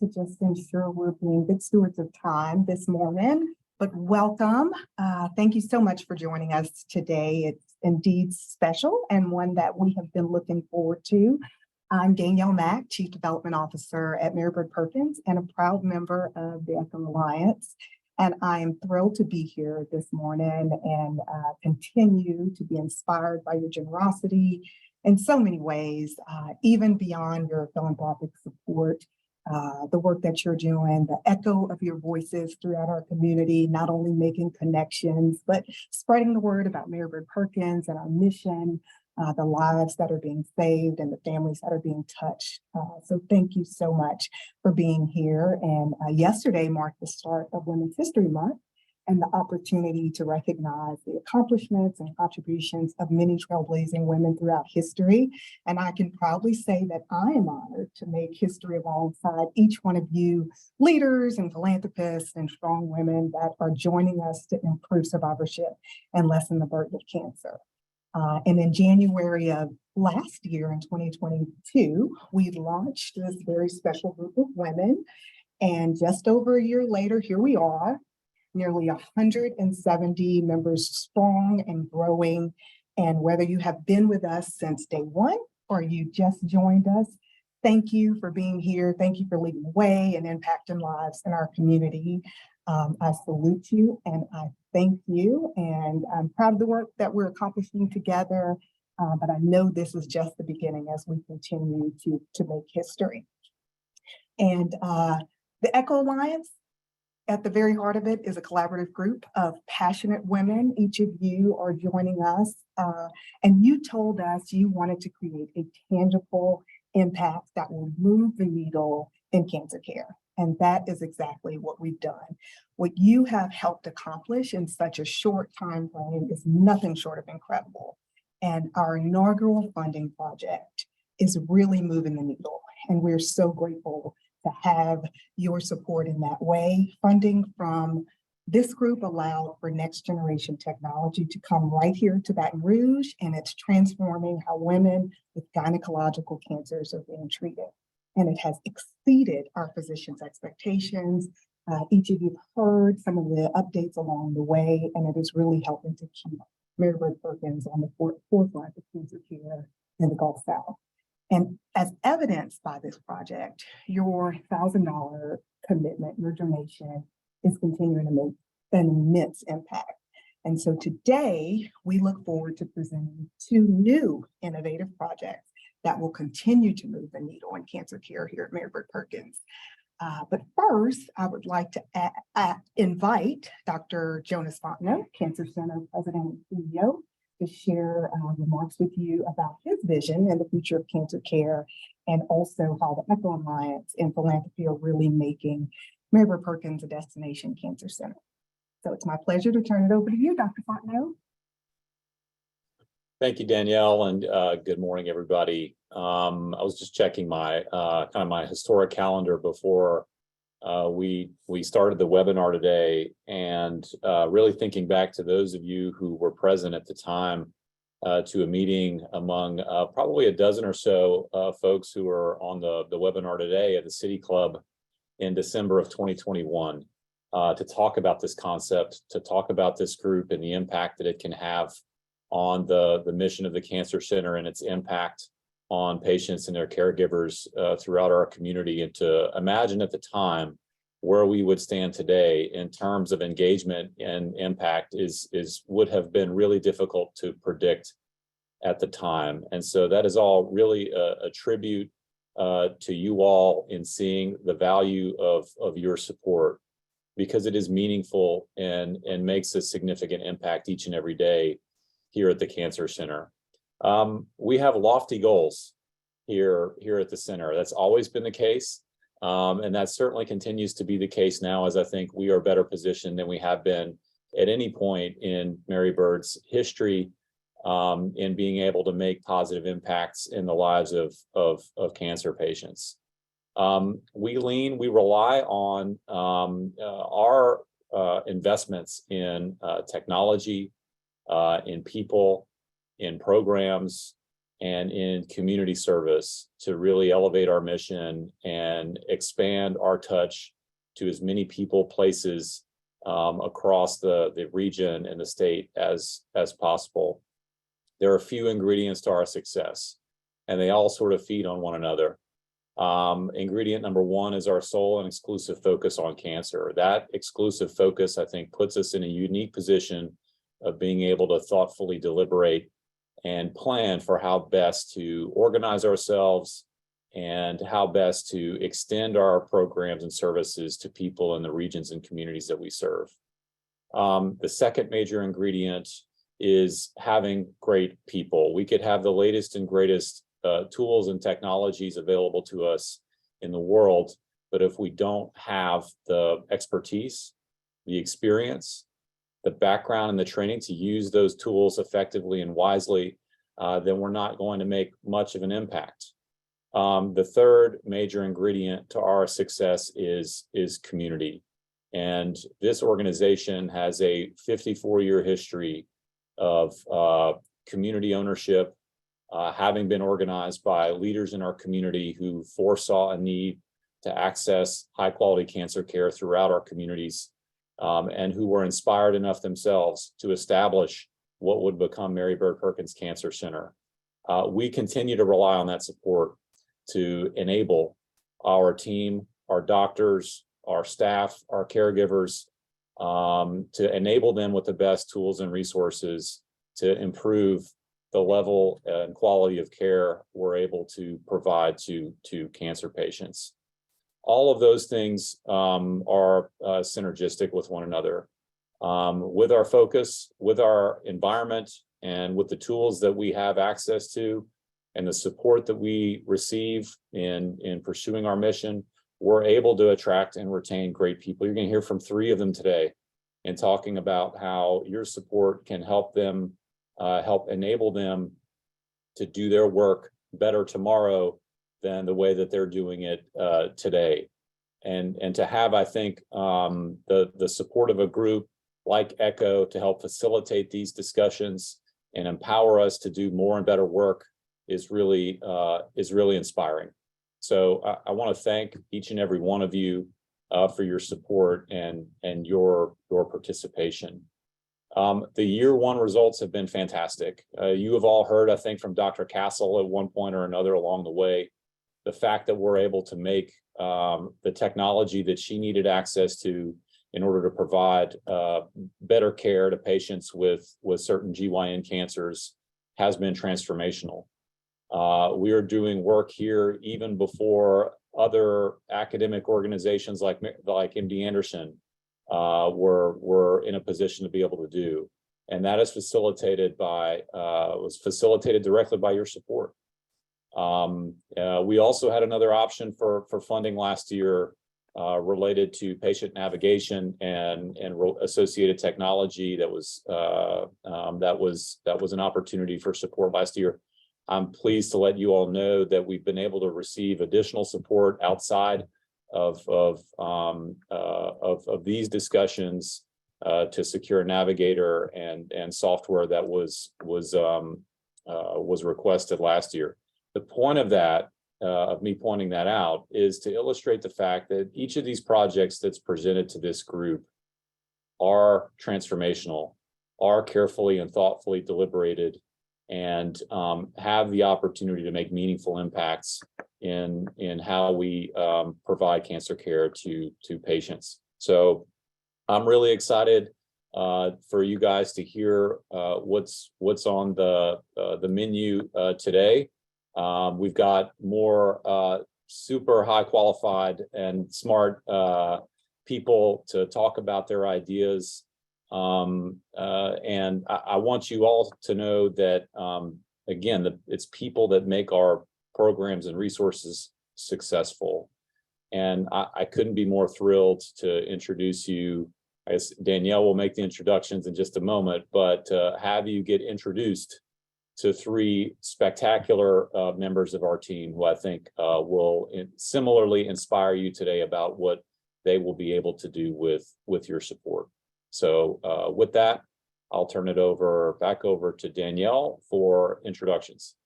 to just ensure we're being good stewards of time this morning. But welcome. Thank you so much for joining us today. It's indeed special and one that we have been looking forward to. I'm Danielle Mack, Chief Development Officer at Mary Bird Perkins and a proud member of the ECHO Alliance. And I am thrilled to be here this morning and continue to be inspired by your generosity in so many ways, even beyond your philanthropic support, the work that you're doing, the echo of your voices throughout our community, not only making connections, but spreading the word about Mary Bird Perkins and our mission, the lives that are being saved and the families that are being touched. So thank you so much for being here. And yesterday marked the start of Women's History Month and the opportunity to recognize the accomplishments and contributions of many trailblazing women throughout history. And I can proudly say that I am honored to make history alongside each one of you leaders and philanthropists and strong women that are joining us to improve survivorship and lessen the burden of cancer. And in January of last year, in 2022, we launched this very special group of women. And just over a year later, here we are, nearly 170 members strong and growing. And whether you have been with us since day one or you just joined us, thank you for being here. Thank you for leading the way and impacting lives in our community. I salute you and I thank you. And I'm proud of the work that we're accomplishing together. But I know this is just the beginning as we continue to make history. And the ECHO Alliance, at the very heart of it, is a collaborative group of passionate women. Each of you are joining us, and you told us you wanted to create a tangible impact that will move the needle in cancer care. And that is exactly what we've done. What you have helped accomplish in such a short time frame is nothing short of incredible. And our inaugural funding project is really moving the needle. And we're so grateful to have your support in that way. Funding from this group allowed for next generation technology to come right here to Baton Rouge, and it's transforming how women with gynecological cancers are being treated. And it has exceeded our physicians' expectations. Each of you heard some of the updates along the way, and it is really helping to keep Mary Bird Perkins on the forefront of cancer care in the Gulf South. And as evidenced by this project, your $1,000 commitment, your donation, is continuing to make an immense impact. And so today, we look forward to presenting two new innovative projects that will continue to move the needle in cancer care here at Mary Bird Perkins. But first, I would like to invite Dr. Jonas Fontenot, Cancer Center President and CEO, to share remarks with you about his vision and the future of cancer care, and also how the ECHO Alliance and philanthropy are really making Mary Bird Perkins a destination cancer center. So it's my pleasure to turn it over to you, Dr. Fontenot. Thank you, Danielle, and good morning, everybody. I was just checking my my historic calendar before we started the webinar today, and really thinking back to those of you who were present at the time to a meeting among probably a dozen or so folks who are on the webinar today at the City Club in December of 2021 to talk about this concept, to talk about this group and the impact that it can have on the mission of the Cancer Center and its impact on patients and their caregivers throughout our community, and to imagine at the time where we would stand today in terms of engagement and impact would have been really difficult to predict at the time. And so that is all really a tribute to you all in seeing the value of your support, because it is meaningful and makes a significant impact each and every day here at the Cancer Center. We have lofty goals here at the center. That's always been the case. And that certainly continues to be the case now, as I think we are better positioned than we have been at any point in Mary Bird's history in being able to make positive impacts in the lives of cancer patients. We rely on our investments in technology, in people, in programs, and in community service to really elevate our mission and expand our touch to as many people, places across the region and the state as possible. There are a few ingredients to our success, and they all sort of feed on one another. Ingredient number one is our sole and exclusive focus on cancer. That exclusive focus, I think, puts us in a unique position of being able to thoughtfully deliberate and plan for how best to organize ourselves and how best to extend our programs and services to people in the regions and communities that we serve. The second major ingredient is having great people. We could have the latest and greatest tools and technologies available to us in the world, but if we don't have the expertise, the experience, the background and the training to use those tools effectively and wisely, then we're not going to make much of an impact. The third major ingredient to our success is community. And this organization has a 54-year history of community ownership, having been organized by leaders in our community who foresaw a need to access high-quality cancer care throughout our communities, and who were inspired enough themselves to establish what would become Mary Bird Perkins Cancer Center. We continue to rely on that support to enable our team, our doctors, our staff, our caregivers, to enable them with the best tools and resources to improve the level and quality of care we're able to provide to cancer patients. All of those things are synergistic with one another. With our focus, with our environment, and with the tools that we have access to, and the support that we receive in pursuing our mission, we're able to attract and retain great people. You're going to hear from 3 of them today and talking about how your support can help them, help enable them to do their work better tomorrow than the way that they're doing it today. And to have, I think, the support of a group like ECHO to help facilitate these discussions and empower us to do more and better work is really inspiring. So I want to thank each and every one of you for your support and your participation. The year 1 results have been fantastic. You have all heard, I think, from Dr. Castle at one point or another along the way, the fact that we're able to make the technology that she needed access to in order to provide better care to patients with certain GYN cancers has been transformational. We are doing work here even before other academic organizations like MD Anderson were in a position to be able to do. And that is was facilitated directly by your support. We also had another option for funding last year related to patient navigation and associated technology that was an opportunity for support last year. I'm pleased to let you all know that we've been able to receive additional support outside of these discussions to secure a navigator and software that was requested last year. The point of that, of me pointing that out, is to illustrate the fact that each of these projects that's presented to this group are transformational, are carefully and thoughtfully deliberated, and have the opportunity to make meaningful impacts in how we provide cancer care to patients. So I'm really excited for you guys to hear what's on the menu today. We've got more super high qualified and smart people to talk about their ideas. And I want you all to know that, again, it's people that make our programs and resources successful. And I couldn't be more thrilled to introduce you. I guess Danielle will make the introductions in just a moment, but have you get introduced to 3 spectacular members of our team who I think will similarly inspire you today about what they will be able to do with your support. So with that, I'll turn it back over to Danielle for introductions.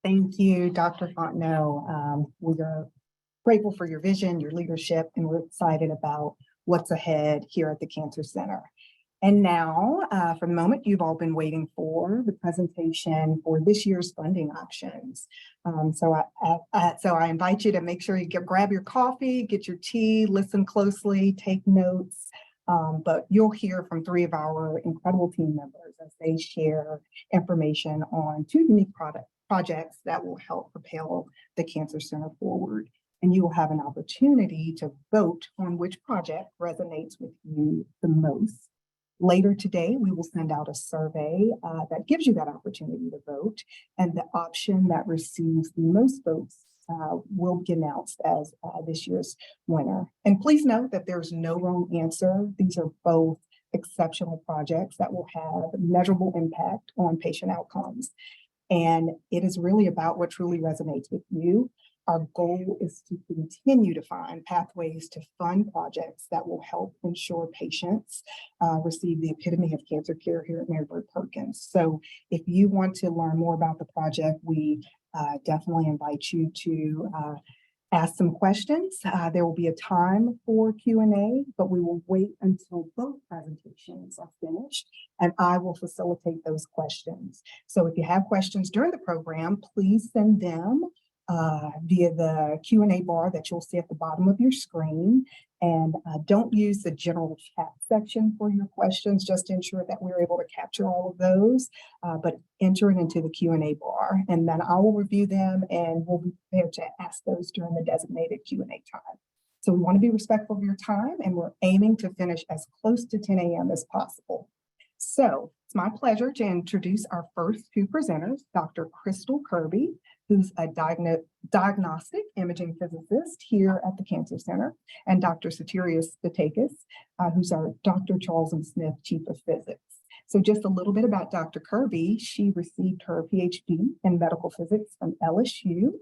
Thank you, Dr. Fontenot. We are grateful for your vision, your leadership, and we're excited about what's ahead here at the Cancer Center. And now, for the moment you've all been waiting for, the presentation for this year's funding options. So I invite you to make sure you grab your coffee, get your tea, listen closely, take notes. But you'll hear from three of our incredible team members as they share information on two unique projects that will help propel the Cancer Center forward. And you will have an opportunity to vote on which project resonates with you the most. Later today, we will send out a survey that gives you that opportunity to vote, and the option that receives the most votes will be announced as this year's winner. And please note that there's no wrong answer. These are both exceptional projects that will have measurable impact on patient outcomes. And it is really about what truly resonates with you. Our goal is to continue to find pathways to fund projects that will help ensure patients receive the epitome of cancer care here at Mary Bird Perkins. So if you want to learn more about the project, we definitely invite you to ask some questions. There will be a time for Q&A, but we will wait until both presentations are finished, and I will facilitate those questions. So if you have questions during the program, please send them via the Q&A bar that you'll see at the bottom of your screen. And don't use the general chat section for your questions, just to ensure that we're able to capture all of those, but enter it into the Q&A bar. And then I will review them and we'll be prepared to ask those during the designated Q&A time. So we want to be respectful of your time, and we're aiming to finish as close to 10 a.m. as possible. So it's my pleasure to introduce our first two presenters, Dr. Crystal Kirby, who's a diagnostic imaging physicist here at the Cancer Center, and Dr. Sotirios Statakis, who's our Dr. Charles M. Smith Chief of Physics. So just a little bit about Dr. Kirby. She received her PhD in medical physics from LSU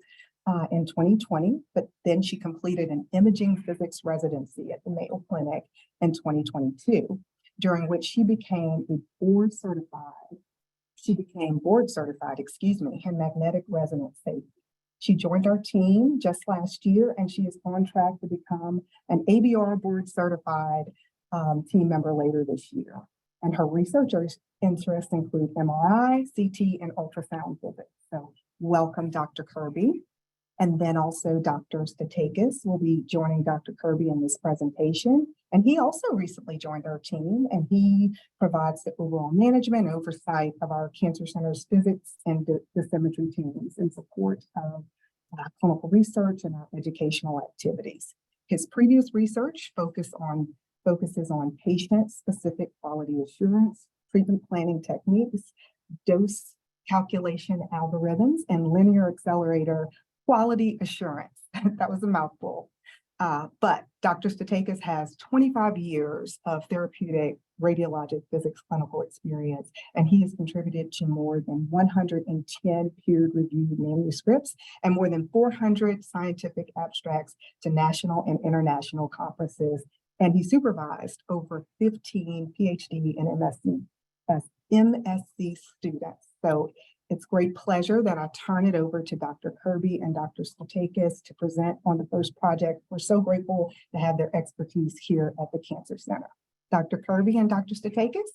in 2020, but then she completed an imaging physics residency at the Mayo Clinic in 2022, during which she became board certified in magnetic resonance safety. She joined our team just last year, and she is on track to become an ABR board certified team member later this year. And her research interests include MRI, CT, and ultrasound physics. So welcome, Dr. Kirby. And then also Dr. Statakis will be joining Dr. Kirby in this presentation. And he also recently joined our team, and he provides the overall management and oversight of our Cancer Center's physics and dosimetry teams in support of clinical research and our educational activities. His previous research focuses on patient-specific quality assurance, treatment planning techniques, dose calculation algorithms, and linear accelerator quality assurance. That was a mouthful. But Dr. Statakis has 25 years of therapeutic radiologic physics clinical experience, and he has contributed to more than 110 peer-reviewed manuscripts and more than 400 scientific abstracts to national and international conferences. And he supervised over 15 PhD and MSc students. So it's great pleasure that I turn it over to Dr. Kirby and Dr. Statakis to present on the first project. We're so grateful to have their expertise here at the Cancer Center. Dr. Kirby and Dr. Statakis.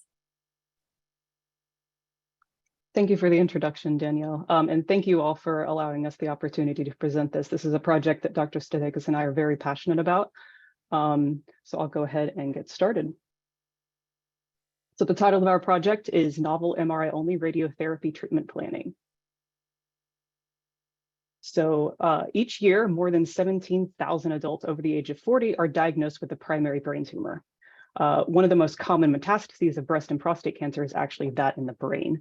Thank you for the introduction, Danielle. And thank you all for allowing us the opportunity to present this. This is a project that Dr. Statakis and I are very passionate about. So I'll go ahead and get started. So the title of our project is Novel MRI-Only Radiotherapy Treatment Planning. So each year, more than 17,000 adults over the age of 40 are diagnosed with a primary brain tumor. One of the most common metastases of breast and prostate cancer is actually that in the brain.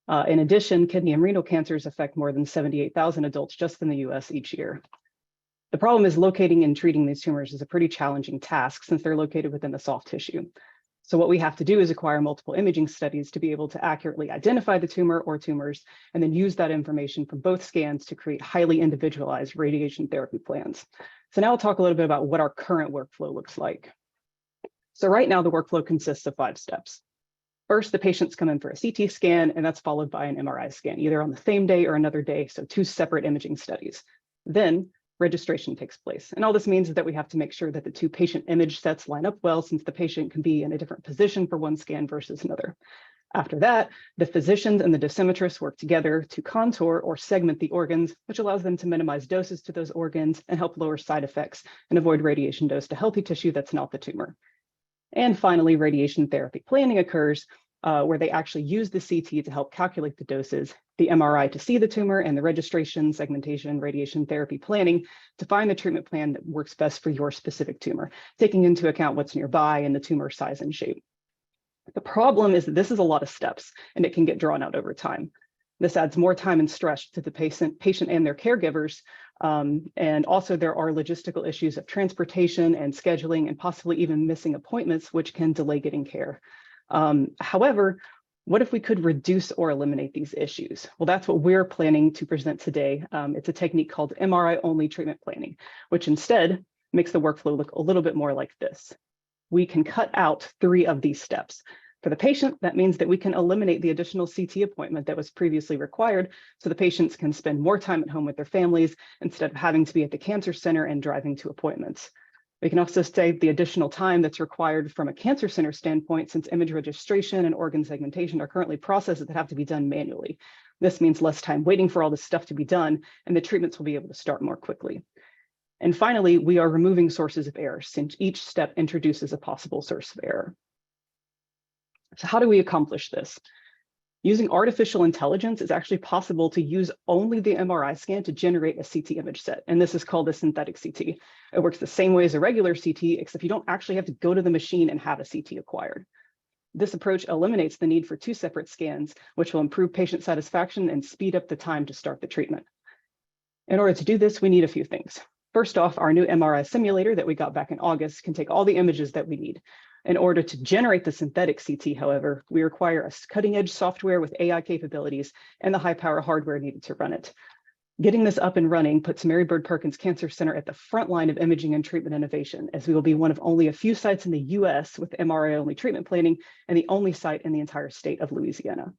In addition, kidney and renal cancers affect more than 78,000 adults just in the US each year. The problem is locating and treating these tumors is a pretty challenging task since they're located within the soft tissue. So what we have to do is acquire multiple imaging studies to be able to accurately identify the tumor or tumors, and then use that information from both scans to create highly individualized radiation therapy plans. So now I'll talk a little bit about what our current workflow looks like. So right now the workflow consists of 5 steps. First, the patients come in for a CT scan, and that's followed by an MRI scan, either on the same day or another day, so 2 separate imaging studies. Then registration takes place. And all this means is that we have to make sure that the 2 patient image sets line up well, since the patient can be in a different position for one scan versus another. After that, the physicians and the dosimetrists work together to contour or segment the organs, which allows them to minimize doses to those organs and help lower side effects and avoid radiation dose to healthy tissue that's not the tumor. And finally, radiation therapy planning occurs, where they actually use the CT to help calculate the doses, the MRI to see the tumor, and the registration, segmentation, radiation therapy planning to find the treatment plan that works best for your specific tumor, taking into account what's nearby and the tumor size and shape. The problem is that this is a lot of steps, and it can get drawn out over time. This adds more time and stress to the patient and their caregivers. And also there are logistical issues of transportation and scheduling and possibly even missing appointments, which can delay getting care. However, what if we could reduce or eliminate these issues? Well, that's what we're planning to present today. It's a technique called MRI-only treatment planning, which instead makes the workflow look a little bit more like this. We can cut out 3 of these steps. For the patient, that means that we can eliminate the additional CT appointment that was previously required, so the patients can spend more time at home with their families instead of having to be at the cancer center and driving to appointments. We can also save the additional time that's required from a cancer center standpoint, since image registration and organ segmentation are currently processes that have to be done manually. This means less time waiting for all this stuff to be done, and the treatments will be able to start more quickly. And finally, we are removing sources of error, since each step introduces a possible source of error. So how do we accomplish this? Using artificial intelligence, it's actually possible to use only the MRI scan to generate a CT image set, and this is called a synthetic CT. It works the same way as a regular CT, except you don't actually have to go to the machine and have a CT acquired. This approach eliminates the need for 2 separate scans, which will improve patient satisfaction and speed up the time to start the treatment. In order to do this, we need a few things. First off, our new MRI simulator that we got back in August can take all the images that we need. In order to generate the synthetic CT, however, we require a cutting-edge software with AI capabilities and the high-power hardware needed to run it. Getting this up and running puts Mary Bird Perkins Cancer Center at the front line of imaging and treatment innovation, as we will be one of only a few sites in the US with MRI-only treatment planning and the only site in the entire state of Louisiana.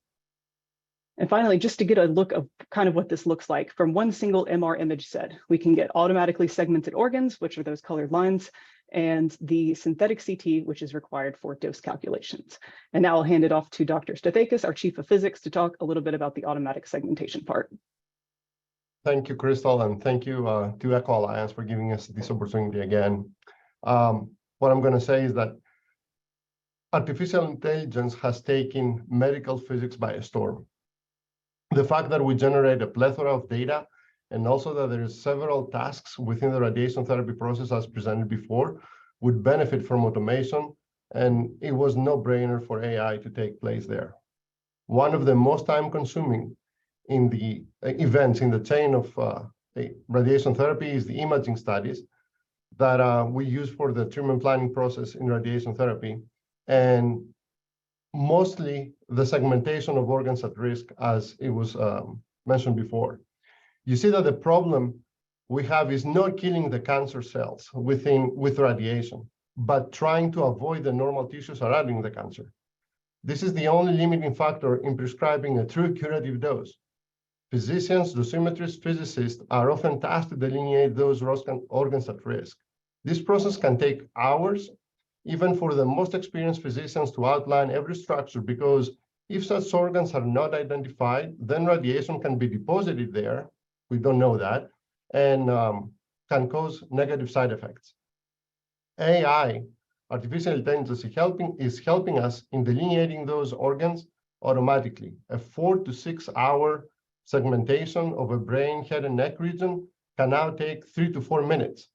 And finally, just to get a look of kind of what this looks like, from one single MR image set, we can get automatically segmented organs, which are those colored lines, and the synthetic CT, which is required for dose calculations. And now I'll hand it off to Dr. Stathakis, our Chief of Physics, to talk a little bit about the automatic segmentation part. Thank you, Crystal, and thank you to Echo Alliance for giving us this opportunity again. What I'm going to say is that artificial intelligence has taken medical physics by storm. The fact that we generate a plethora of data, and also that there's several tasks within the radiation therapy process as presented before, would benefit from automation, and it was no-brainer for AI to take place there. One of the most time-consuming in the events in the chain of radiation therapy is the imaging studies that we use for the treatment planning process in radiation therapy, and mostly the segmentation of organs at risk, as it was mentioned before. You see that the problem we have is not killing the cancer cells with radiation, but trying to avoid the normal tissues surrounding the cancer. This is the only limiting factor in prescribing a true curative dose. Physicians, dosimetrists, physicists are often tasked to delineate those organs at risk. This process can take hours, even for the most experienced physicians, to outline every structure, because if such organs are not identified, then radiation can be deposited there. We don't know that, and can cause negative side effects. AI, artificial intelligence, is helping us in delineating those organs automatically. A 4 to 6 hour segmentation of a brain, head, and neck region can now take 3 to 4 minutes.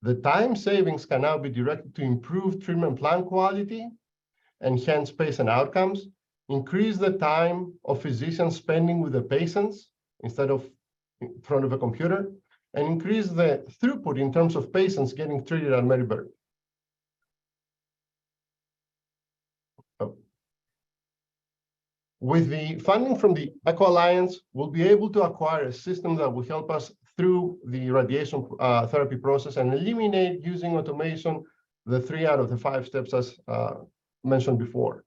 The time savings can now be directed to improve treatment plan quality, enhance patient outcomes, increase the time of physicians spending with the patients instead of in front of a computer, and increase the throughput in terms of patients getting treated at Mary Bird. With the funding from the Echo Alliance, we'll be able to acquire a system that will help us through the radiation therapy process and eliminate, using automation, the 3 out of the 5 steps as mentioned before.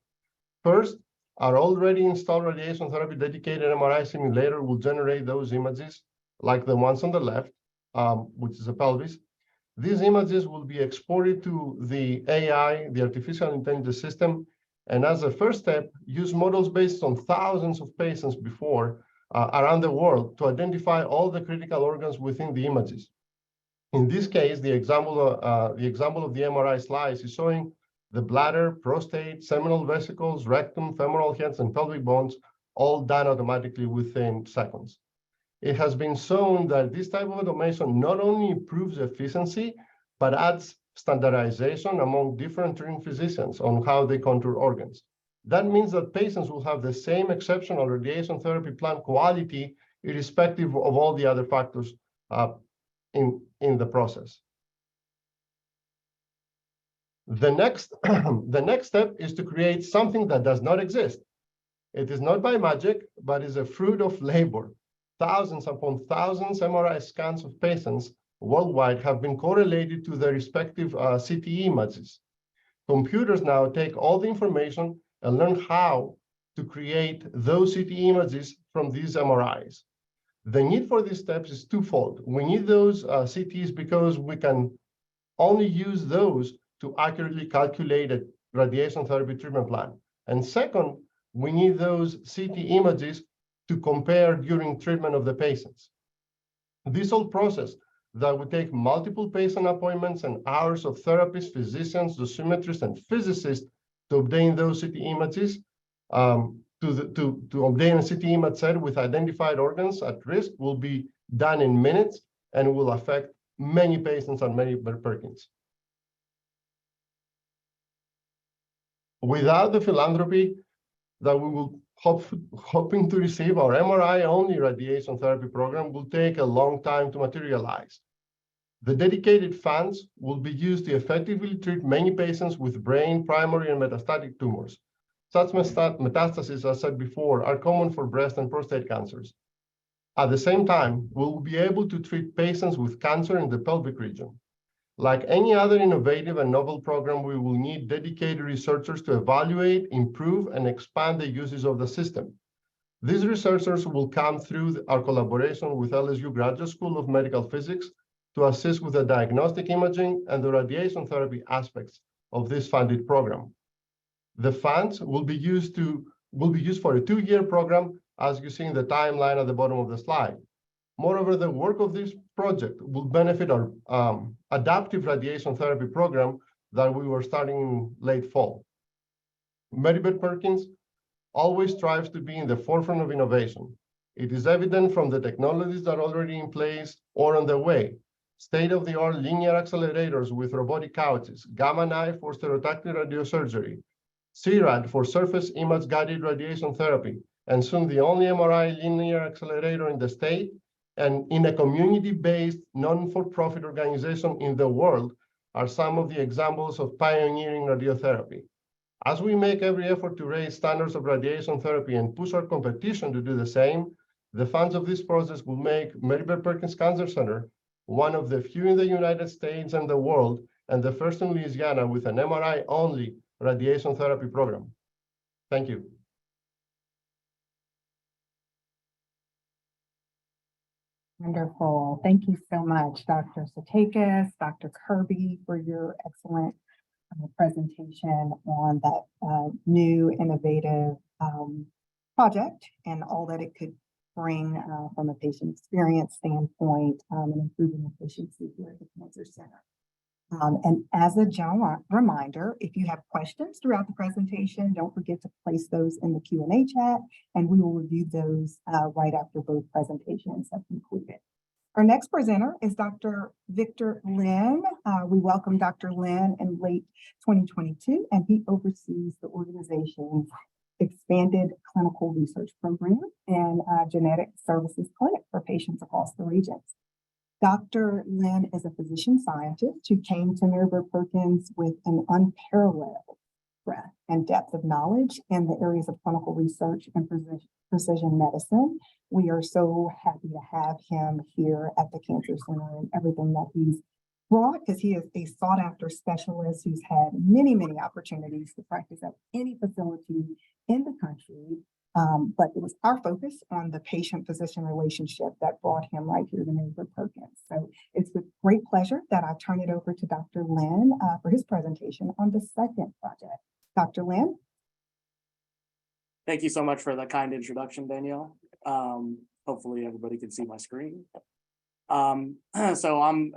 First, our already installed radiation therapy dedicated MRI simulator will generate those images like the ones on the left, which is a pelvis. These images will be exported to the AI, the artificial intelligence system, and as a first step, use models based on thousands of patients before around the world to identify all the critical organs within the images. In this case, the example of the MRI slice is showing the bladder, prostate, seminal vesicles, rectum, femoral heads, and pelvic bones, all done automatically within seconds. It has been shown that this type of automation not only improves efficiency, but adds standardization among different treating physicians on how they contour organs. That means that patients will have the same exceptional radiation therapy plan quality, irrespective of all the other factors in the process. The next step is to create something that does not exist. It is not by magic, but is a fruit of labor. Thousands upon thousands MRI scans of patients worldwide have been correlated to their respective CT images. Computers now take all the information and learn how to create those CT images from these MRIs. The need for these steps is twofold. We need those CTs because we can only use those to accurately calculate a radiation therapy treatment plan. And second, we need those CT images to compare during treatment of the patients. This whole process that would take multiple patient appointments and hours of therapists, physicians, dosimetrists, and physicists to obtain those CT images, to obtain a CT image set with identified organs at risk will be done in minutes and will affect many patients and many Perkins. Without the philanthropy that we will hoping to receive, our MRI-only radiation therapy program will take a long time to materialize. The dedicated funds will be used to effectively treat many patients with brain, primary, and metastatic tumors. Such metastases, as said before, are common for breast and prostate cancers. At the same time, we'll be able to treat patients with cancer in the pelvic region. Like any other innovative and novel program, we will need dedicated researchers to evaluate, improve, and expand the uses of the system. These researchers will come through our collaboration with LSU Graduate School of Medical Physics to assist with the diagnostic imaging and the radiation therapy aspects of this funded program. The funds will be used for a 2-year program, as you see in the timeline at the bottom of the slide. Moreover, the work of this project will benefit our adaptive radiation therapy program that we were starting in late fall. Mary Beth Perkins always strives to be in the forefront of innovation. It is evident from the technologies that are already in place or on the way. State-of-the-art linear accelerators with robotic couches, Gamma Knife for stereotactic radiosurgery, CRAD for surface image-guided radiation therapy, and soon the only MRI linear accelerator in the state, and in a community-based, non-for-profit organization in the world are some of the examples of pioneering radiotherapy. As we make every effort to raise standards of radiation therapy and push our competition to do the same, the funds of this process will make Mary Beth Perkins Cancer Center one of the few in the United States and the world, and the first in Louisiana with an MRI-only radiation therapy program. Thank you. Wonderful. Thank you so much, Dr. Satakis, Dr. Kirby, for your excellent presentation on that new innovative project and all that it could bring from a patient experience standpoint and improving efficiency here at the Cancer Center. And as a general reminder, if you have questions throughout the presentation, don't forget to place those in the Q&A chat, and we will review those right after both presentations have concluded. Our next presenter is Dr. Victor Lin. We welcomed Dr. Lin in late 2022, and he oversees the organization's expanded clinical research program and genetic services clinic for patients across the regions. Dr. Lin is a physician scientist who came to Mary Beth Perkins with an unparalleled breadth and depth of knowledge in the areas of clinical research and precision medicine. We are so happy to have him here at the Cancer Center and everything that he's broad because he is a sought after specialist who's had many, many opportunities to practice at any facility in the country. But it was our focus on the patient-physician relationship that brought him right here to Mary Bird Perkins. So it's with great pleasure that I turn it over to Dr. Lynn for his presentation on the second project. Dr. Lynn? Thank you so much for the kind introduction, Danielle. Hopefully everybody can see my screen. So I'm,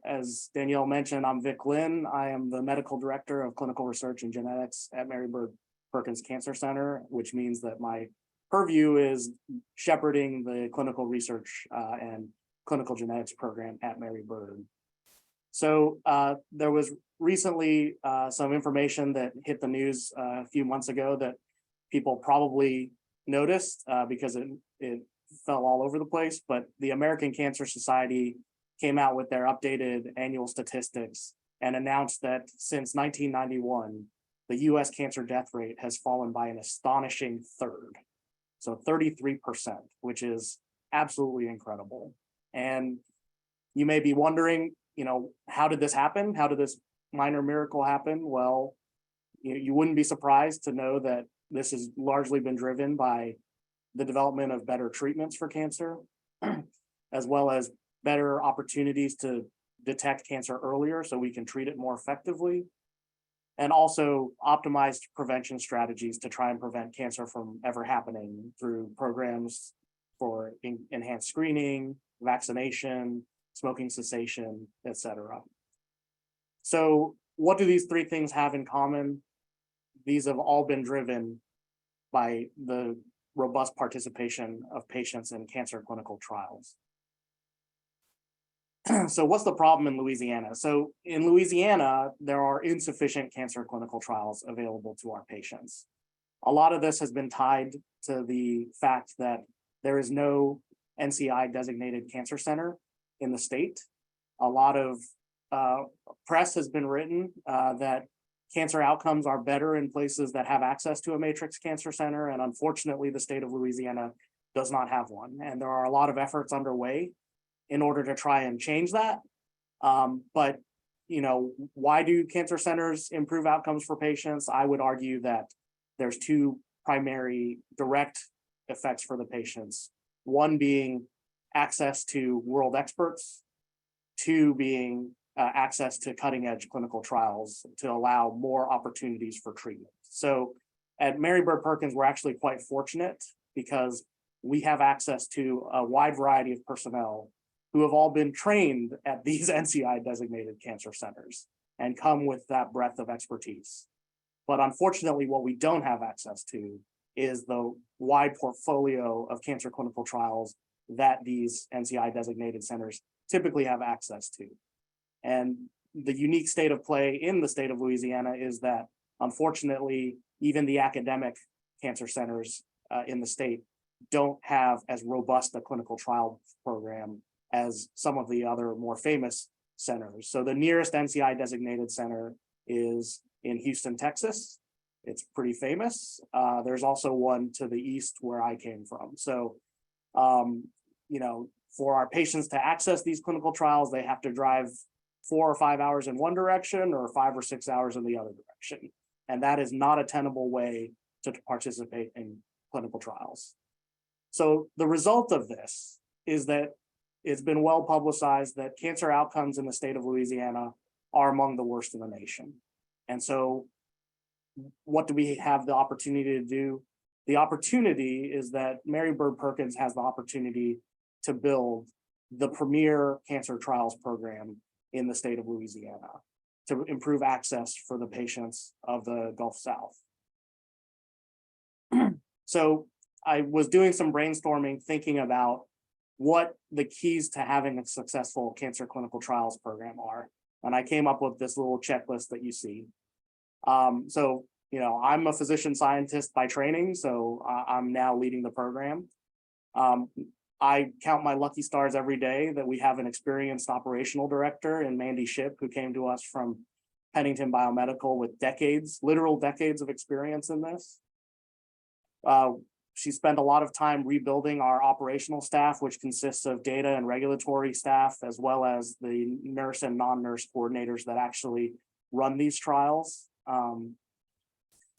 as Danielle mentioned, I'm Vic Lynn. I am the Medical Director of Clinical Research and Genetics at Mary Bird Perkins Cancer Center, which means that my purview is shepherding the clinical research and clinical genetics program at Mary Bird. So there was recently some information that hit the news a few months ago that people probably noticed because it fell all over the place, but the American Cancer Society came out with their updated annual statistics and announced that since 1991, the US cancer death rate has fallen by an astonishing third. So 33%, which is absolutely incredible. And you may be wondering, how did this happen? How did this minor miracle happen? Well, you wouldn't be surprised to know that this has largely been driven by the development of better treatments for cancer, as well as better opportunities to detect cancer earlier so we can treat it more effectively, and also optimized prevention strategies to try and prevent cancer from ever happening through programs for enhanced screening, vaccination, smoking cessation, etc. So what do these three things have in common? These have all been driven by the robust participation of patients in cancer clinical trials. So what's the problem in Louisiana? So in Louisiana, there are insufficient cancer clinical trials available to our patients. A lot of this has been tied to the fact that there is no NCI designated cancer center in the state. A lot of press has been written that cancer outcomes are better in places that have access to a matrix cancer center. And unfortunately, the state of Louisiana does not have one. And there are a lot of efforts underway in order to try and change that. But why do cancer centers improve outcomes for patients? I would argue that there's two primary direct effects for the patients. One being access to world experts, two being access to cutting edge clinical trials to allow more opportunities for treatment. So at Mary Bird Perkins, we're actually quite fortunate because we have access to a wide variety of personnel who have all been trained at these NCI designated cancer centers and come with that breadth of expertise. But unfortunately, what we don't have access to is the wide portfolio of cancer clinical trials that these NCI designated centers typically have access to. And the unique state of play in the state of Louisiana is that, unfortunately, even the academic cancer centers in the state don't have as robust a clinical trial program as some of the other more famous centers. So the nearest NCI designated center is in Houston, Texas. It's pretty famous. There's also one to the east where I came from. So, for our patients to access these clinical trials, they have to drive 4 or 5 hours in one direction or 5 or 6 hours in the other direction. And that is not a tenable way to participate in clinical trials. So the result of this is that it's been well publicized that cancer outcomes in the state of Louisiana are among the worst in the nation. And so what do we have the opportunity to do? The opportunity is that Mary Bird Perkins has the opportunity to build the premier cancer trials program in the state of Louisiana to improve access for the patients of the Gulf South. So I was doing some brainstorming, thinking about what the keys to having a successful cancer clinical trials program are. And I came up with this little checklist that you see. I'm a physician scientist by training, so I'm now leading the program. I count my lucky stars every day that we have an experienced operational director in Mandy Ship, who came to us from Pennington Biomedical with decades, literal decades of experience in this. she spent a lot of time rebuilding our operational staff, which consists of data and regulatory staff, as well as the nurse and non-nurse coordinators that actually run these trials.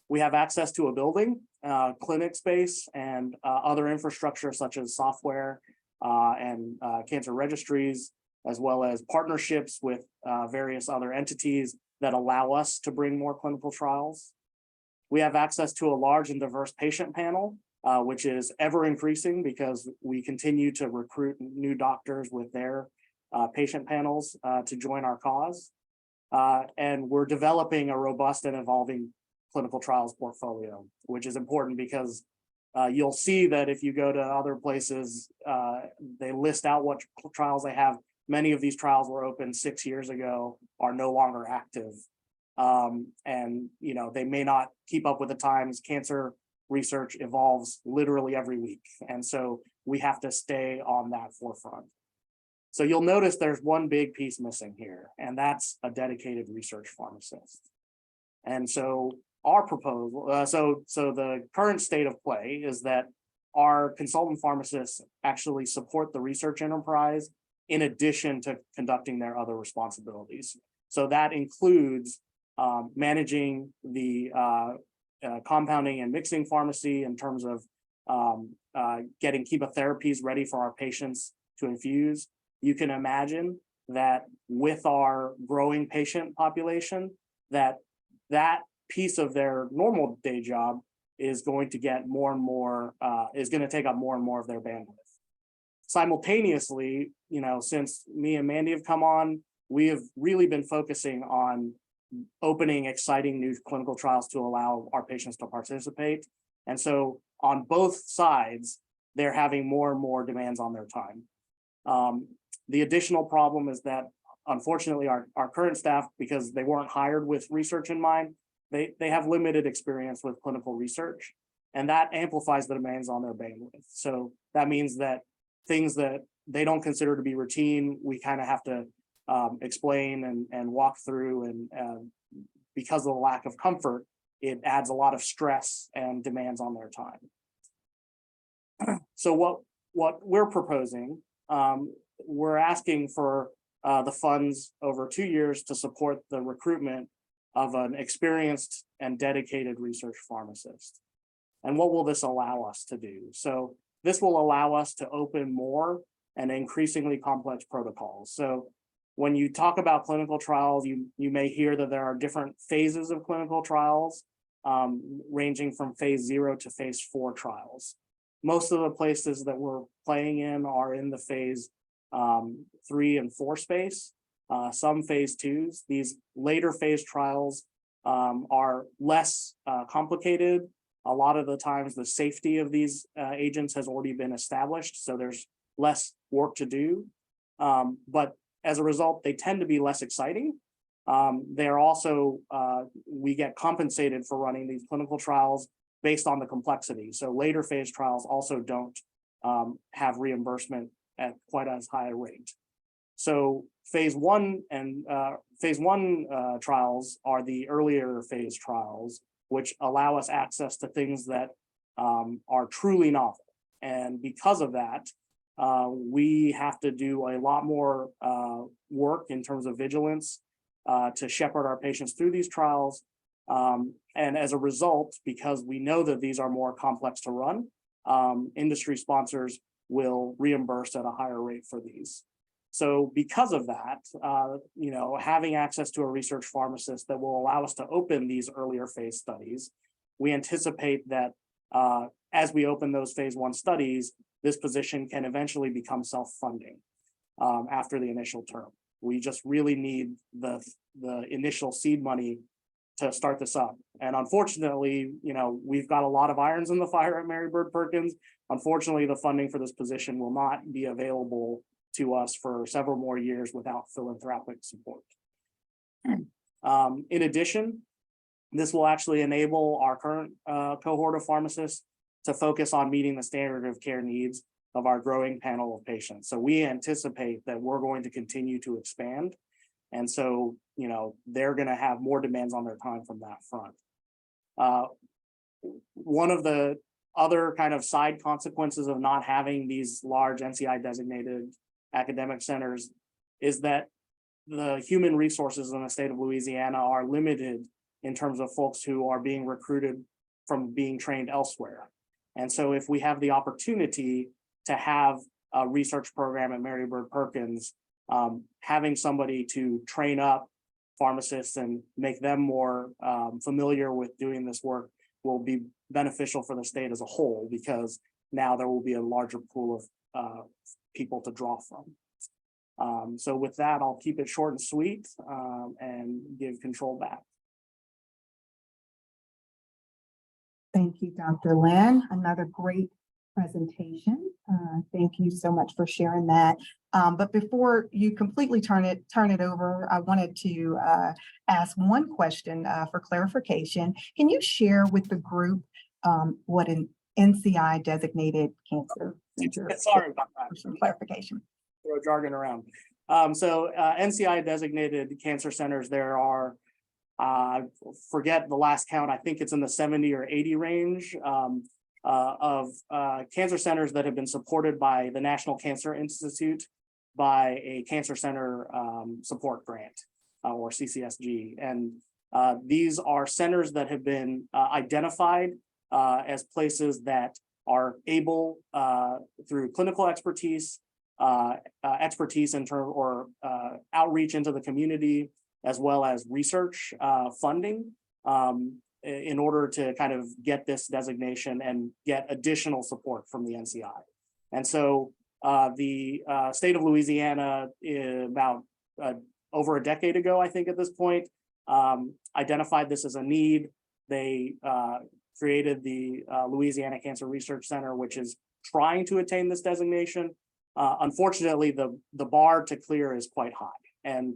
We have access to a building, clinic space, and other infrastructure such as software and cancer registries, as well as partnerships with various other entities that allow us to bring more clinical trials. We have access to a large and diverse patient panel, which is ever increasing because we continue to recruit new doctors with their patient panels to join our cause. And we're developing a robust and evolving clinical trials portfolio, which is important because you'll see that if you go to other places, they list out what trials they have. Many of these trials were opened 6 years ago, are no longer active. And they may not keep up with the times. Cancer research evolves literally every week. And so we have to stay on that forefront. So you'll notice there's one big piece missing here, and that's a dedicated research pharmacist. And so our proposal, so the current state of play is that our consultant pharmacists actually support the research enterprise in addition to conducting their other responsibilities. So that includes managing the compounding and mixing pharmacy in terms of getting chemotherapies ready for our patients to infuse. You can imagine that with our growing patient population, that piece of their normal day job is going to get more and more, is going to take up more and more of their bandwidth. Simultaneously, since me and Mandy have come on, we have really been focusing on opening exciting new clinical trials to allow our patients to participate. And so on both sides, they're having more and more demands on their time. The additional problem is that, unfortunately, our current staff, because they weren't hired with research in mind, they have limited experience with clinical research, and that amplifies the demands on their bandwidth. So that means that things that they don't consider to be routine, we kind of have to explain and walk through, and because of the lack of comfort, it adds a lot of stress and demands on their time. So what we're proposing, we're asking for the funds over 2 years to support the recruitment of an experienced and dedicated research pharmacist. And what will this allow us to do? So this will allow us to open more and increasingly complex protocols. So when you talk about clinical trials, you may hear that there are different phases of clinical trials, ranging from phase 0 to phase 4 trials. Most of the places that we're playing in are in the phase 3 and 4 space, some phase 2s. These later phase trials are less complicated. A lot of the times the safety of these agents has already been established, so there's less work to do. But as a result, they tend to be less exciting. They're also, we get compensated for running these clinical trials based on the complexity. So later phase trials also don't have reimbursement at quite as high a rate. So phase 1 and phase 1 trials are the earlier phase trials, which allow us access to things that are truly novel. And because of that, we have to do a lot more work in terms of vigilance to shepherd our patients through these trials. And as a result, because we know that these are more complex to run, industry sponsors will reimburse at a higher rate for these. So because of that, having access to a research pharmacist that will allow us to open these earlier phase studies, we anticipate that as we open those phase 1 studies, this position can eventually become self-funding after the initial term. We just really need the initial seed money to start this up. And unfortunately, we've got a lot of irons in the fire at Mary Bird Perkins. Unfortunately, the funding for this position will not be available to us for several more years without philanthropic support. In addition, this will actually enable our current cohort of pharmacists to focus on meeting the standard of care needs of our growing panel of patients. So we anticipate that we're going to continue to expand. And so, they're going to have more demands on their time from that front. One of the other kind of side consequences of not having these large NCI designated academic centers is that the human resources in the state of Louisiana are limited in terms of folks who are being recruited from being trained elsewhere. And so if we have the opportunity to have a research program at Mary Bird Perkins, having somebody to train up pharmacists and make them more familiar with doing this work will be beneficial for the state as a whole, because now there will be a larger pool of people to draw from. So with that, I'll keep it short and sweet and give control back. Thank you, Dr. Lynn. Another great presentation. Thank you so much for sharing that. But before you completely turn it over, I wanted to ask one question for clarification. Can you share with the group what an NCI designated cancer center? Sorry about that. For some clarification. Throw jargon around. So NCI designated cancer centers, there are, forget the last count, I think it's in the 70 or 80 range of cancer centers that have been supported by the National Cancer Institute by a cancer center support grant or CCSG. And these are centers that have been identified as places that are able through clinical expertise, expertise in term or outreach into the community, as well as research funding in order to kind of get this designation and get additional support from the NCI. And so the state of Louisiana, about over a decade ago, I think at this point, identified this as a need. They created the Louisiana Cancer Research Center, which is trying to attain this designation. Unfortunately, the bar to clear is quite high. And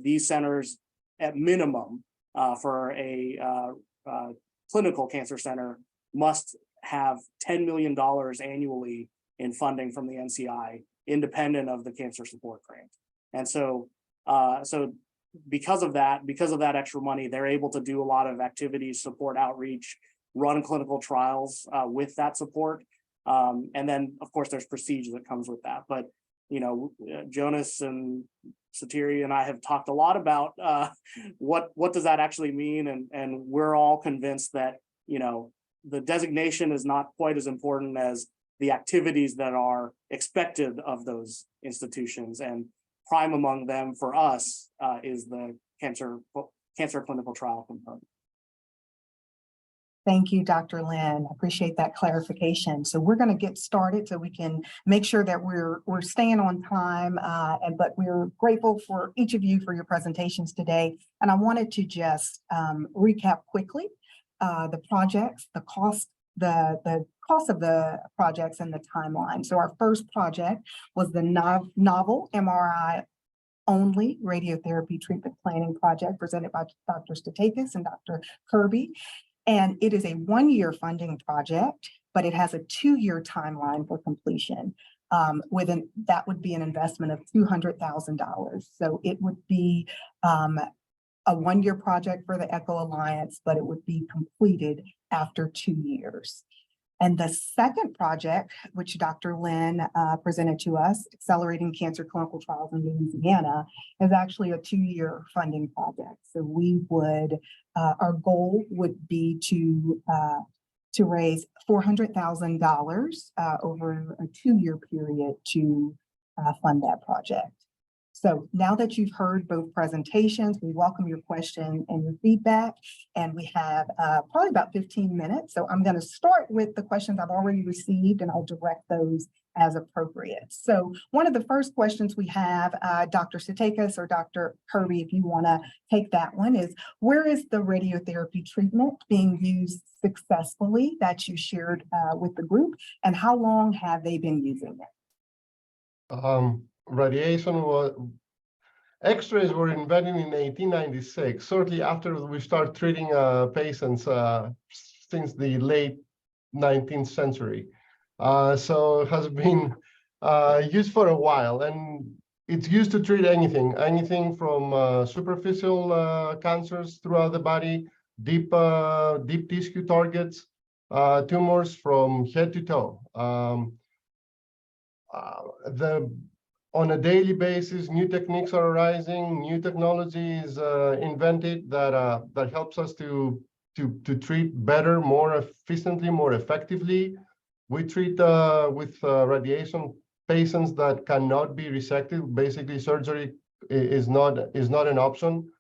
these centers, at minimum, for a clinical cancer center, must have $10 million annually in funding from the NCI, independent of the cancer support grant. And so, because of that extra money, they're able to do a lot of activities, support outreach, run clinical trials with that support. And then, of course, there's procedure that comes with that. But, you know, Jonas and Satiri and I have talked a lot about what does that actually mean, and we're all convinced that, you know, the designation is not quite as important as the activities that are expected of those institutions, and prime among them for us is the cancer clinical trial component. Thank you, Dr. Lynn. Appreciate that clarification. So we're going to get started so we can make sure that we're staying on time. But we're grateful for each of you for your presentations today. And I wanted to just recap quickly the projects, the cost of the projects, and the timeline. So our first project was the novel MRI only radiotherapy treatment planning project presented by Dr. Statakis and Dr. Kirby. And it is a 1-year funding project, but it has a 2-year timeline for completion. That would be an investment of $200,000. So it would be a 1-year project for the Echo Alliance, but it would be completed after 2 years. And the second project, which Dr. Lynn presented to us, Accelerating Cancer Clinical Trials in Louisiana, is actually a 2-year funding project. So we would, our goal would be to raise $400,000 over a 2-year period to fund that project. So now that you've heard both presentations, we welcome your question and your feedback. And we have probably about 15 minutes. So I'm going to start with the questions I've already received, and I'll direct those as appropriate. So one of the first questions we have, Dr. Statakis or Dr. Kirby, if you want to take that one, is where is the radiotherapy treatment being used successfully that you shared with the group, and how long have they been using it? Radiation X-rays were invented in 1896, shortly after we started treating patients since the late 19th century. So it has been used for a while, and it's used to treat anything from superficial cancers throughout the body, deep tissue targets, tumors from head to toe. On a daily basis, new techniques are arising, new technology is invented that helps us to treat better, more efficiently, more effectively. We treat with radiation patients that cannot be resected. Basically, surgery is not an option.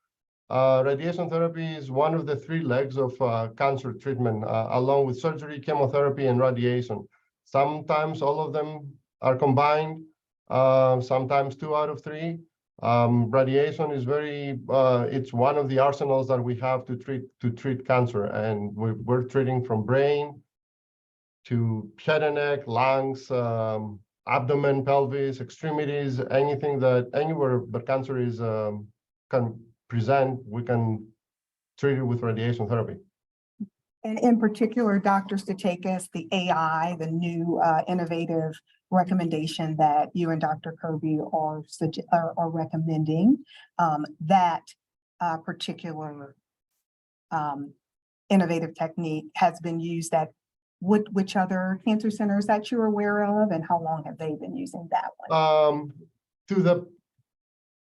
Radiation therapy is one of the three legs of cancer treatment, along with surgery, chemotherapy, and radiation. Sometimes all of them are combined. Sometimes 2 out of 3. Radiation is it's one of the arsenals that we have to treat cancer, and we're treating from brain to head and neck, lungs, abdomen, pelvis, extremities, anywhere the cancer is can present, we can treat it with radiation therapy. And in particular, Dr. Statakis, the AI, the new innovative recommendation that you and Dr. Kirby are recommending, that particular innovative technique has been used at which other cancer centers that you're aware of, and how long have they been using that one?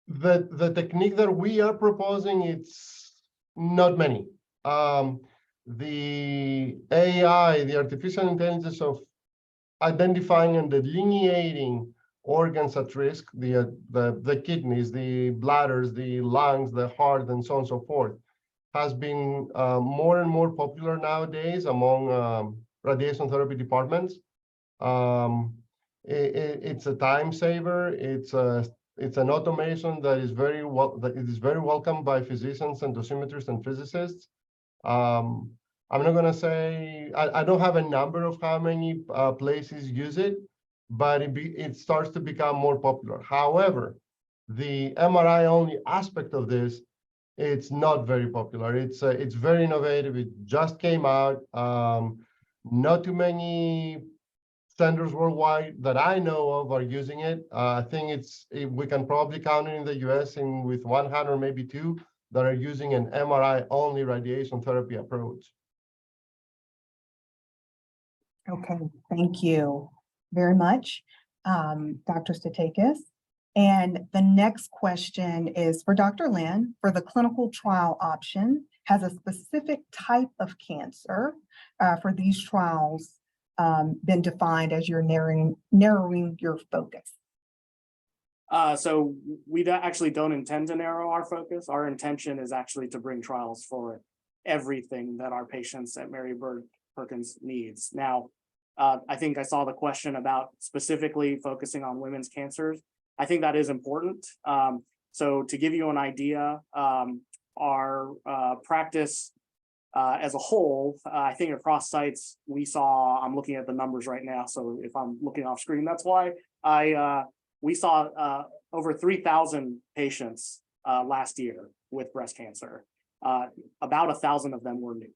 The technique that we are proposing, it's not many. The AI, the artificial intelligence of identifying and delineating organs at risk, the kidneys, the bladders, the lungs, the heart, and so on and so forth, has been more and more popular nowadays among radiation therapy departments. It's a time saver. It's an automation that is very welcome by physicians and dosimetrists and physicists. I'm not going to say, I don't have a number of how many places use it, but it starts to become more popular. However, the MRI only aspect of this, it's not very popular. It's very innovative. It just came out. Not too many centers worldwide that I know of are using it. I think we can probably count it in the US with 100 or maybe 2 that are using an MRI only radiation therapy approach. Okay, thank you very much, Dr. Statakis. And the next question is for Dr. Lin. For the clinical trial option, has a specific type of cancer for these trials been defined as you're narrowing your focus? So we actually don't intend to narrow our focus. Our intention is actually to bring trials for everything that our patients at Mary Bird Perkins needs. Now, I think I saw the question about specifically focusing on women's cancers. I think that is important. So to give you an idea, our practice as a whole, I think across sites, I'm looking at the numbers right now, so if I'm looking off screen, that's why. We saw over 3,000 patients last year with breast cancer. About 1,000 of them were new.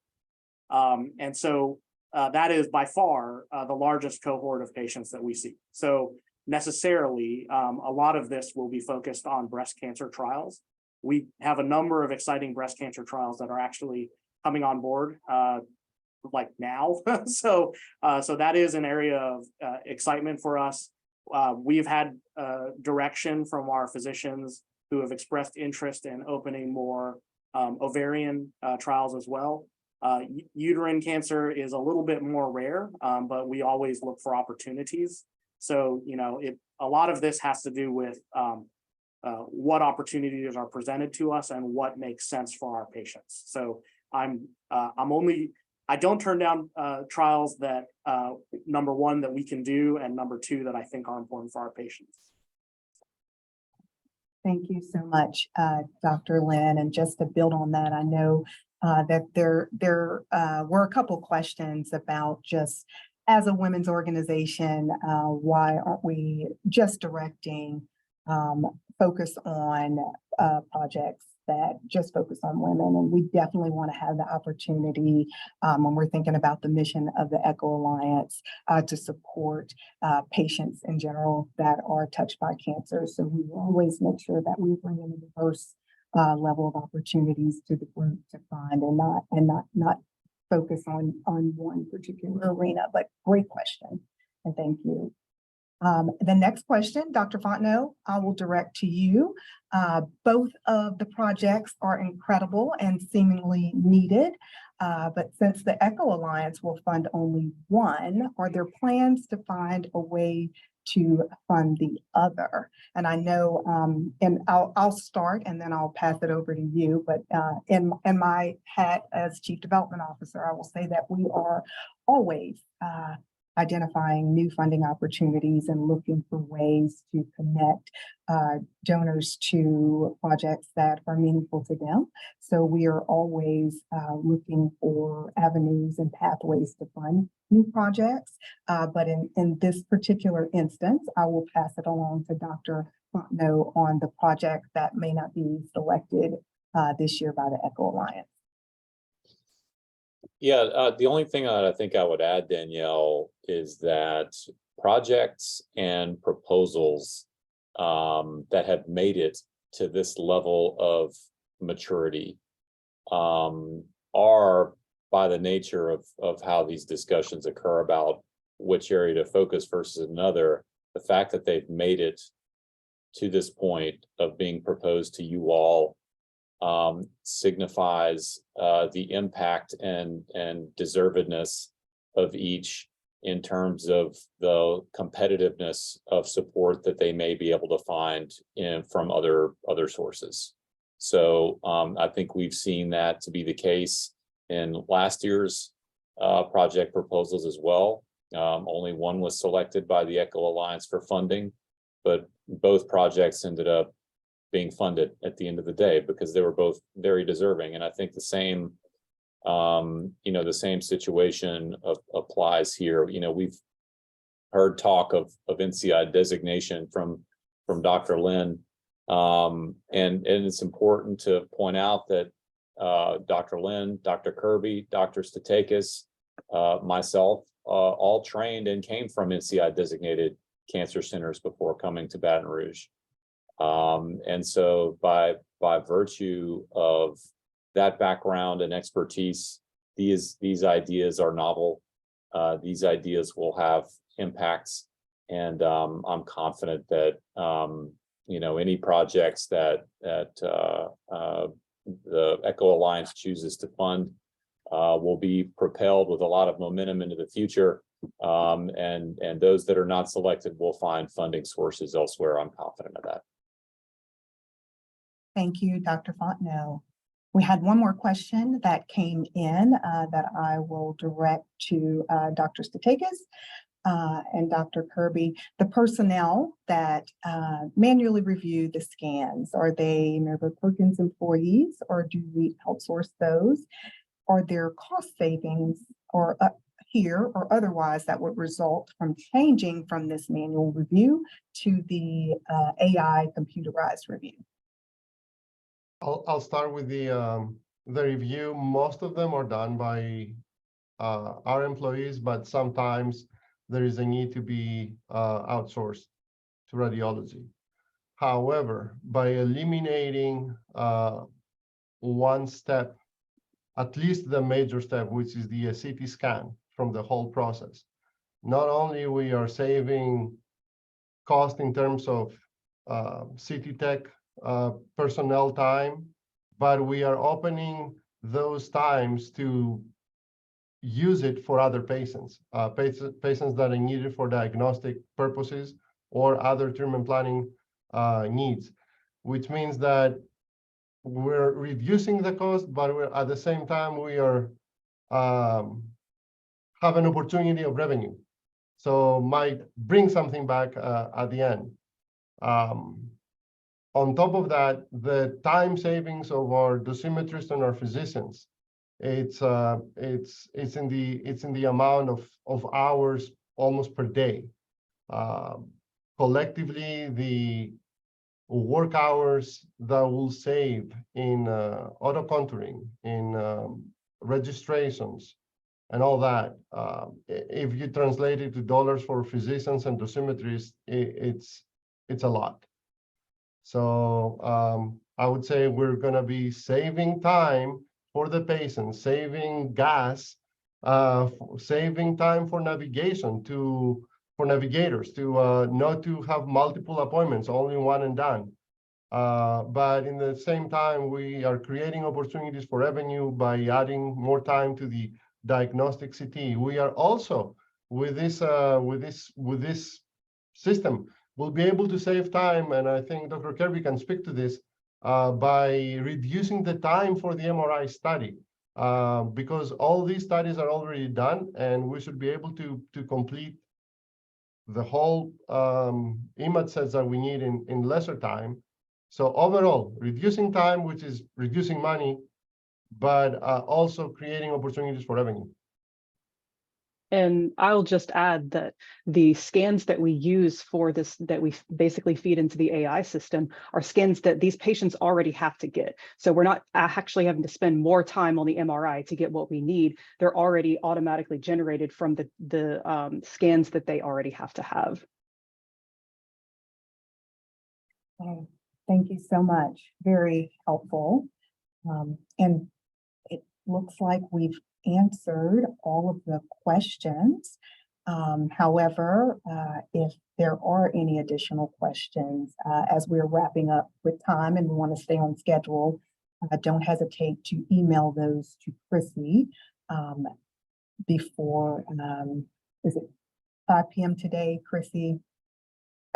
And so that is by far the largest cohort of patients that we see. So necessarily, a lot of this will be focused on breast cancer trials. We have a number of exciting breast cancer trials that are actually coming on board like now. So that is an area of excitement for us. We've had direction from our physicians who have expressed interest in opening more ovarian trials as well. Uterine cancer is a little bit more rare, but we always look for opportunities. So, a lot of this has to do with what opportunities are presented to us and what makes sense for our patients. So I don't turn down trials that number one, that we can do, and number two, that I think are important for our patients. Thank you so much, Dr. Lin. And just to build on that, I know that there were a couple questions about just as a women's organization, why aren't we just directing focus on projects that just focus on women? And we definitely want to have the opportunity when we're thinking about the mission of the ECHO Alliance to support patients in general that are touched by cancer. So we always make sure that we bring in a diverse level of opportunities to the group to find and not focus on one particular arena, but great question. And thank you. The next question, Dr. Fontenot, I will direct to you. Both of the projects are incredible and seemingly needed. But since the ECHO Alliance will fund only one, are there plans to find a way to fund the other? And I know, and I'll start and then I'll pass it over to you. But in my hat as Chief Development Officer, I will say that we are always identifying new funding opportunities and looking for ways to connect donors to projects that are meaningful to them. So we are always looking for avenues and pathways to fund new projects. But in this particular instance, I will pass it along to Dr. Fontenot on the project that may not be selected this year by the ECHO Alliance. Yeah, the only thing that I think I would add, Danielle, is that projects and proposals that have made it to this level of maturity are, by the nature of how these discussions occur about which area to focus versus another, the fact that they've made it to this point of being proposed to you all signifies the impact and deservedness of each in terms of the competitiveness of support that they may be able to find from other sources. So I think we've seen that to be the case in last year's project proposals as well. Only one was selected by the ECHO Alliance for funding, but both projects ended up being funded at the end of the day because they were both very deserving. And I think the same, the same situation applies here. We've heard talk of NCI designation from Dr. Lynn. And it's important to point out that Dr. Lynn, Dr. Kirby, Dr. Statakis, myself, all trained and came from NCI designated cancer centers before coming to Baton Rouge. And so by virtue of that background and expertise, these ideas are novel. These ideas will have impacts, and I'm confident that any projects that the ECHO Alliance chooses to fund will be propelled with a lot of momentum into the future. And those that are not selected will find funding sources elsewhere. I'm confident of that. Thank you, Dr. Fontenot. We had one more question that came in that I will direct to Dr. Statakis and Dr. Kirby. The personnel that manually review the scans, are they Meredith Perkins employees, or do we outsource those? Are there cost savings or here or otherwise that would result from changing from this manual review to the AI computerized review? I'll start with the review. Most of them are done by our employees, but sometimes there is a need to be outsourced to radiology. However, by eliminating one step, at least the major step, which is the CT scan from the whole process, not only we are saving cost in terms of CT tech personnel time, but we are opening those times to use it for other patients, patients that are needed for diagnostic purposes or other treatment planning needs, which means that we're reducing the cost, but we're at the same time we are have an opportunity of revenue, so might bring something back at the end. On top of that, the time savings of our dosimetrists and our physicians, it's in the amount of hours almost per day. Collectively, the work hours that will save in auto contouring, in registrations, and all that, if you translate it to dollars for physicians and dosimetrists, it's a lot. So I would say we're going to be saving time for the patient, saving gas, saving time for navigation for navigators to not to have multiple appointments, only one and done. But in the same time, we are creating opportunities for revenue by adding more time to the diagnostic CT. We are also with this system, we'll be able to save time, and I think Dr. Kirby can speak to this, by reducing the time for the MRI study, because all these studies are already done, and we should be able to complete the whole image sets that we need in lesser time. So overall, reducing time, which is reducing money, but also creating opportunities for revenue. And I'll just add that the scans that we use for this, that we basically feed into the AI system, are scans that these patients already have to get. So we're not actually having to spend more time on the MRI to get what we need. They're already automatically generated from the scans that they already have to have. Okay, thank you so much. Very helpful. And it looks like we've answered all of the questions. However, if there are any additional questions, as we're wrapping up with time and we want to stay on schedule, don't hesitate to email those to Chrissy before, is it 5 p.m. today, Chrissy?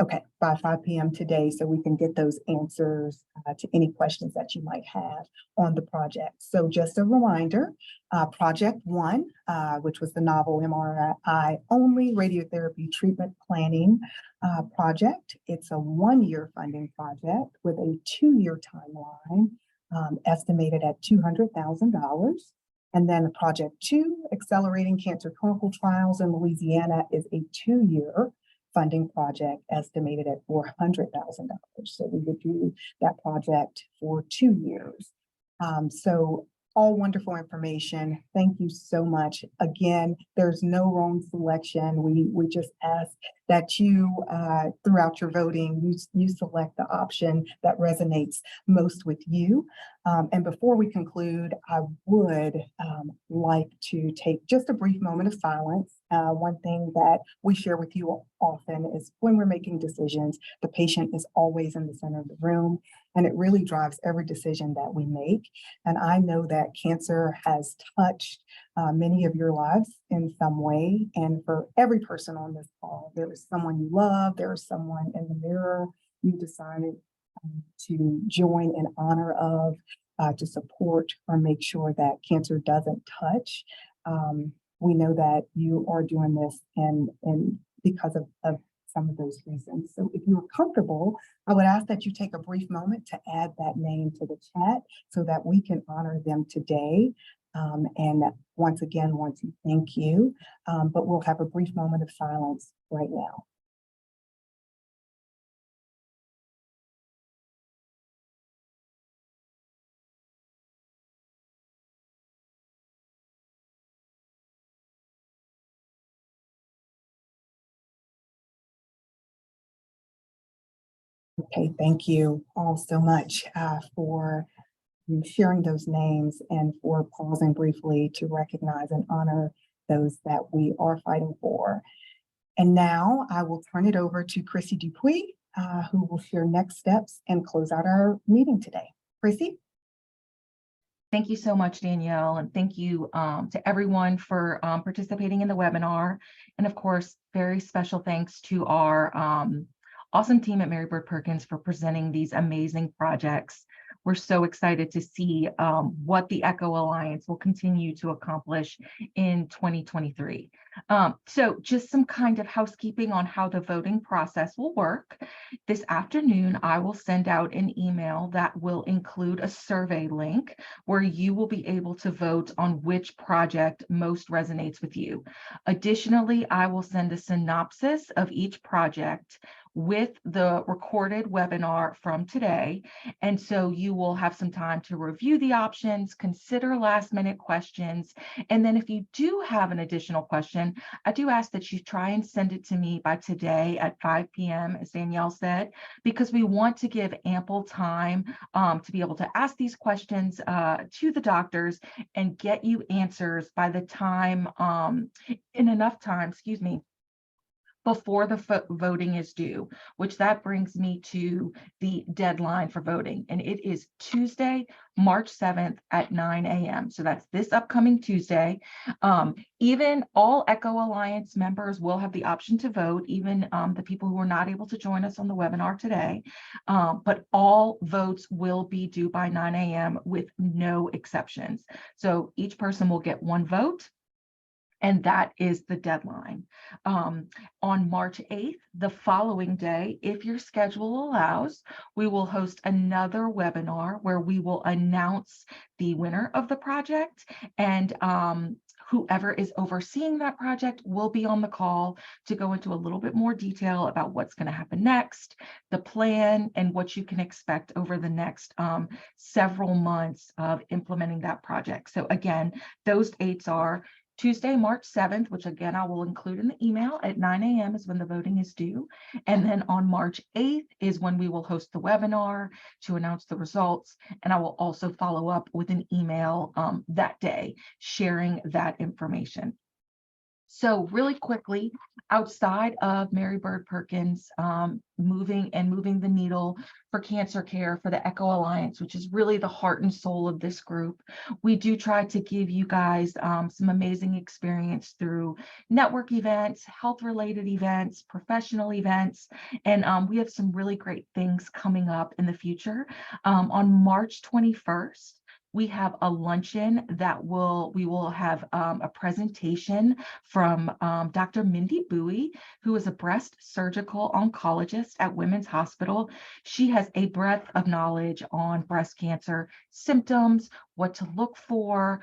Okay, by 5 p.m. today, so we can get those answers to any questions that you might have on the project. So just a reminder, Project One, which was the novel MRI only radiotherapy treatment planning project. It's a 1-year funding project with a 2-year timeline, estimated at $200,000. And then Project Two, Accelerating Cancer Clinical Trials in Louisiana, is a 2-year funding project estimated at $400,000. So we would do that project for 2 years. So all wonderful information. Thank you so much. Again, there's no wrong selection. We just ask that you, throughout your voting, you select the option that resonates most with you. And before we conclude, I would like to take just a brief moment of silence. One thing that we share with you often is when we're making decisions, the patient is always in the center of the room, and it really drives every decision that we make. And I know that cancer has touched many of your lives in some way. And for every person on this call, there is someone you love, there is someone in the mirror you decided to join in honor of, to support or make sure that cancer doesn't touch. We know that you are doing this and because of some of those reasons. So if you are comfortable, I would ask that you take a brief moment to add that name to the chat so that we can honor them today. And once again, want to thank you, but we'll have a brief moment of silence right now. Okay, thank you all so much for sharing those names and for pausing briefly to recognize and honor those that we are fighting for. And now I will turn it over to Chrissy Dupuy, who will share next steps and close out our meeting today. Chrissy? Thank you so much, Danielle, and thank you to everyone for participating in the webinar. And of course, very special thanks to our awesome team at Mary Bird Perkins for presenting these amazing projects. We're so excited to see what the ECHO Alliance will continue to accomplish in 2023. So just some kind of housekeeping on how the voting process will work. This afternoon, I will send out an email that will include a survey link where you will be able to vote on which project most resonates with you. Additionally, I will send a synopsis of each project with the recorded webinar from today. And so you will have some time to review the options, consider last minute questions. And then if you do have an additional question, I do ask that you try and send it to me by today at 5 p.m., as Danielle said, because we want to give ample time to be able to ask these questions to the doctors and get you answers by the time, in enough time, excuse me, before the voting is due, which that brings me to the deadline for voting. And it is Tuesday, March 7th at 9 a.m. So that's this upcoming Tuesday. Even all ECHO Alliance members will have the option to vote, even the people who are not able to join us on the webinar today. But all votes will be due by 9 a.m. with no exceptions. So each person will get one vote. And that is the deadline. On March 8th, the following day, if your schedule allows, we will host another webinar where we will announce the winner of the project, and whoever is overseeing that project will be on the call to go into a little bit more detail about what's going to happen next, the plan, and what you can expect over the next several months of implementing that project. So again, those dates are Tuesday, March 7th, which again, I will include in the email at 9 a.m. is when the voting is due. And then on March 8th is when we will host the webinar to announce the results. And I will also follow up with an email that day sharing that information. So really quickly, outside of Mary Bird Perkins moving the needle for cancer care for the ECHO Alliance, which is really the heart and soul of this group, we do try to give you guys some amazing experience through network events, health-related events, professional events, and we have some really great things coming up in the future. On March 21st, we have a luncheon that we will have a presentation from Dr. Mindy Bowie, who is a breast surgical oncologist at Women's Hospital. She has a breadth of knowledge on breast cancer symptoms, what to look for,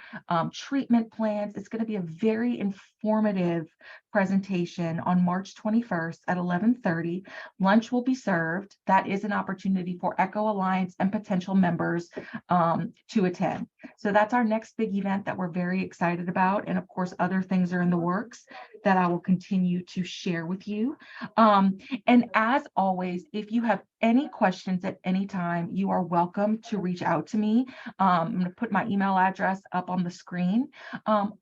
treatment plans. It's going to be a very informative presentation on March 21st at 11:30. Lunch will be served. That is an opportunity for ECHO Alliance and potential members to attend. So that's our next big event that we're very excited about. And of course, other things are in the works that I will continue to share with you. And as always, if you have any questions at any time, you are welcome to reach out to me. I'm going to put my email address up on the screen.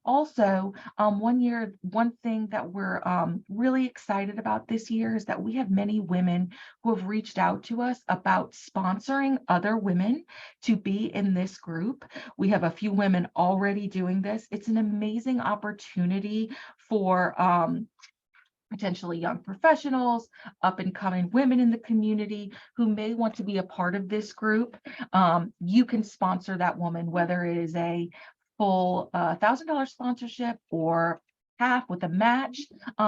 Also, one thing that we're really excited about this year is that we have many women who have reached out to us about sponsoring other women to be in this group. We have a few women already doing this. It's an amazing opportunity for potentially young professionals, up and coming women in the community who may want to be a part of this group. You can sponsor that woman, whether it is a full $1,000 sponsorship or half with a match.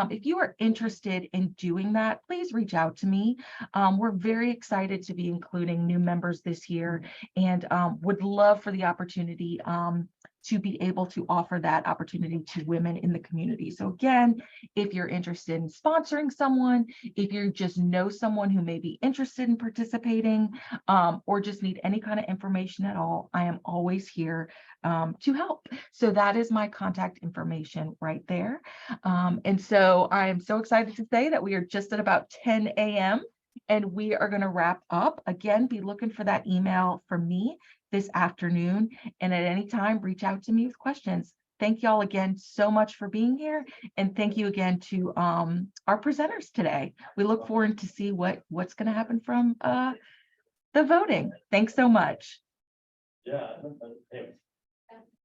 If you are interested in doing that, please reach out to me. We're very excited to be including new members this year and would love for the opportunity to be able to offer that opportunity to women in the community. So again, if you're interested in sponsoring someone, if you just know someone who may be interested in participating, or just need any kind of information at all, I am always here to help. So that is my contact information right there. And so I am so excited to say that we are just at about 10 a.m. and we are going to wrap up. Again, be looking for that email from me this afternoon, and at any time, reach out to me with questions. Thank y'all again so much for being here, and thank you again to our presenters today. We look forward to see what's going to happen from the voting. Thanks so much. Yeah.